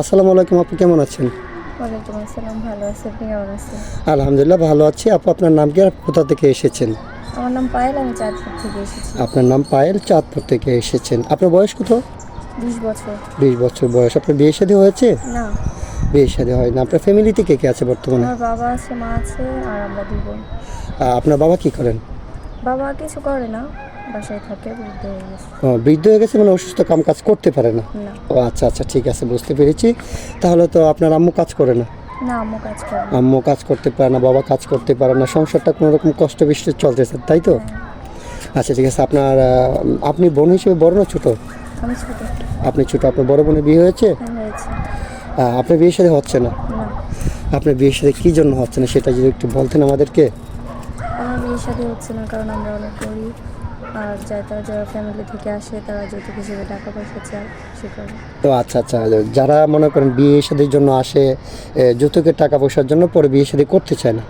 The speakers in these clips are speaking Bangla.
আসসালামু আলাইকুম, আপু কেমন আছেন? ওয়ালাইকুম আসসালাম, ভালো আছি। আপনি কেমন আছেন? আলহামদুলিল্লাহ ভালো আছি। আপু আপনার নাম কি আর কোথা থেকে এসেছেন? আমার নাম পায়েল, আমি চাঁদপুর থেকে এসেছি। আপনার নাম পায়েল, চাঁদপুর থেকে এসেছেন। আপনার বয়স কত? 20 বছর। 20 বছর বয়স। আপনার বিয়ে শাদী হয়েছে? না, বিয়ে শাদী হয় না। আপনার ফ্যামিলিতে কে কে আছে বর্তমানে? আমার বাবা আছে, মা আছে, আর আমরা 2 বোন। আপনার বাবা কি করেন? বাবা কিছু করে না, বাসায় থাকে, বৃদ্ধ হয়ে গেছে। বৃদ্ধ হয়ে গেছে মানে অসুস্থ, কাম কাজ করতে পারে না? না। ও আচ্ছা আচ্ছা, ঠিক আছে, বুঝতে পেরেছি। তাহলে তো আপনার আম্মু কাজ করে না? না, আম্মু কাজ করে না। আম্মু কাজ করতে পারে না, বাবা কাজ করতে পারে না, সংসারটা কোনো রকম কষ্ট বৃষ্টি চলতেছে, তাই তো? আচ্ছা ঠিক আছে। আপনি বোন হিসেবে বড় না ছোট? আমি ছোট। আপনি ছোট। আপনার বড় বোনের বিয়ে হয়েছে? হ্যাঁ, হয়েছে। আপনার বিয়ের সাথে হচ্ছে না? না, আপনার বিয়ের সাথে কী জন্য হচ্ছে না সেটা যদি একটু বলতেন আমাদেরকে। আমার বিয়ের সাথে হচ্ছে না কারণ আমরা অনেক গরিব, আর যারা ফ্যামিলি থেকে আসে তারা যৌতুক হিসেবে টাকা পয়সা চায়, সে কারণে। তো আচ্ছা আচ্ছা, যারা মনে করেন বিয়ে শাদীর জন্য আসে যৌতুকের টাকা পয়সার জন্য, পরে বিয়ে শাদী করতে চায় না।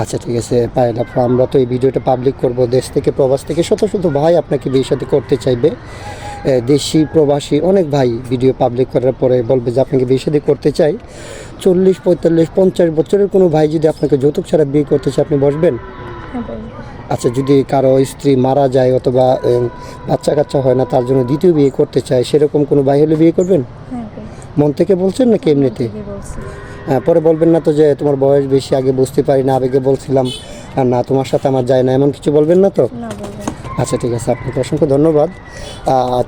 আচ্ছা ঠিক আছে পায়েল আপু, আমরা তো এই ভিডিওটা পাবলিক করব। দেশ থেকে প্রবাস থেকে শত শত ভাই আপনাকে বিয়ে শাদী করতে চাইবে। দেশি প্রবাসী অনেক ভাই ভিডিও পাবলিক করার পরে বলবে যে আপনাকে বিয়ে শাদী করতে চাই। 40, 45, 50 বছরের কোনো ভাই যদি আপনাকে যৌতুক ছাড়া বিয়ে করতে চায়, আপনি বসবেন? হ্যাঁ, বলবো। আচ্ছা, যদি কারো স্ত্রী মারা যায় অথবা বাচ্চা কাচ্চা হয় না, তার জন্য দ্বিতীয় বিয়ে করতে চায়, সেরকম কোনো ভাই হলে বিয়ে করবেন? হ্যাঁ, বলবো। মন থেকে বলছেন নাকি এমনিতে? ঠিকই বলছি। হ্যাঁ, পরে বলবেন না তো যে তোমার বয়স বেশি, আগে বুঝতে পারি না, আবেগে বলছিলাম, আর না তোমার সাথে আমার যায় না, এমন কিছু বলবেন না তো? না, বলবো। আচ্ছা ঠিক আছে, আপনাকে অসংখ্য ধন্যবাদ।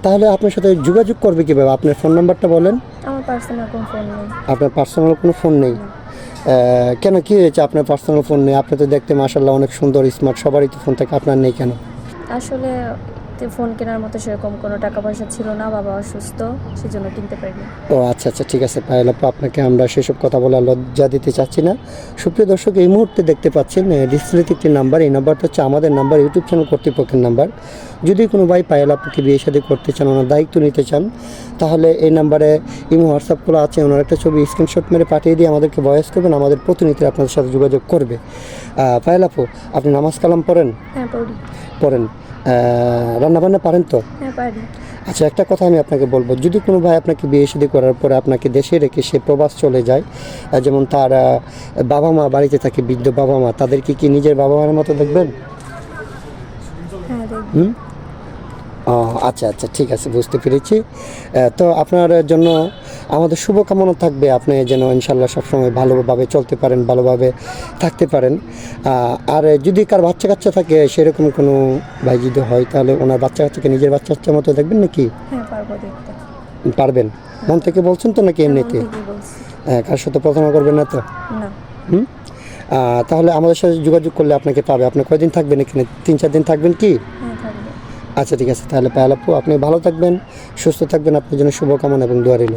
তাহলে আপনার সাথে যোগাযোগ করবে কীভাবে? আপনার ফোন নাম্বারটা বলেন। আমার পার্সোনাল কোনো ফোন নেই। আপনার পার্সোনাল কোনো ফোন নেই? কেন, কী হয়েছে আপনার পার্সোনাল ফোন নেই? আপনি তো দেখতে মাশাআল্লাহ অনেক সুন্দর, স্মার্ট, সবারই তো ফোন থাকে, আপনার নেই কেন? আসলে ফোন কেনার মতো সেরকম কোনো টাকা পয়সা ছিল না, বাবা অসুস্থ, সেজন্য কিনতে পারিনি। ও আচ্ছা আচ্ছা, ঠিক আছে পায়েল আপু, আপনাকে আমরা সেসব কথা বলে লজ্জা দিতে চাচ্ছি না। সুপ্রিয় দর্শক, এই মুহূর্তে দেখতে পাচ্ছেন ডিসপ্লেতে একটি নাম্বার, এই নাম্বারটা হচ্ছে আমাদের নাম্বার, ইউটিউব চ্যানেল কর্তৃপক্ষের নাম্বার। যদি কোনো ভাই পায়েল আপুকে বিয়ে শাদী করতে চান, ওনার দায়িত্ব নিতে চান, তাহলে এই নাম্বারে ইমো হোয়াটসঅ্যাপ খোলা আছে, ওনার একটা ছবি স্ক্রিনশট মেরে পাঠিয়ে দিয়ে আমাদেরকে ভয়েস করবেন, আমাদের প্রতিনিধি আপনাদের সাথে যোগাযোগ করবে। পায়েল আপু, আপনি নামাজ কালাম পড়েন? হ্যাঁ, পড়ি। পড়েন। রান্নাবান্না পারেন তো? হ্যাঁ, পারি। আচ্ছা, একটা কথা আমি আপনাকে বলবো, যদি কোনো ভাই আপনাকে বিয়ে শাদী করার পরে আপনাকে দেশে রেখে সে প্রবাস চলে যায়, যেমন তার বাবা মা বাড়িতে থাকে, বৃদ্ধ বাবা মা, তাদেরকে কি নিজের বাবা মার মতো দেখবেন? হ্যাঁ, দেখব। হুম। ও আচ্ছা আচ্ছা, ঠিক আছে, বুঝতে পেরেছি। তো আপনার জন্য আমাদের শুভকামনা থাকবে, আপনি যেন ইনশাল্লাহ সবসময় ভালোভাবে চলতে পারেন, ভালোভাবে থাকতে পারেন। আর যদি কার বাচ্চা কাচ্চা থাকে, সেরকম কোনো ভাই যদি হয়, তাহলে ওনার বাচ্চা কাচ্চাকে নিজের বাচ্চা কাচ্চার মতো দেখবেন নাকি? হ্যাঁ, পারবো দেখতে। পারবেন? মন থেকে বলছেন তো নাকি এমনিতে? ঠিকই বলছি। কার সাথে প্রার্থনা করবেন না তো? না। হুম। তাহলে আমাদের সাথে যোগাযোগ করলে আপনাকে পাবে। আপনি কয়দিন থাকবেন এখানে? 3-4 দিন থাকবেন কি? হ্যাঁ, থাকবো। আচ্ছা ঠিক আছে, তাহলে পায়েল আপু আপনি ভালো থাকবেন, সুস্থ থাকবেন, আপনার জন্য শুভকামনা এবং দোয়া রইল।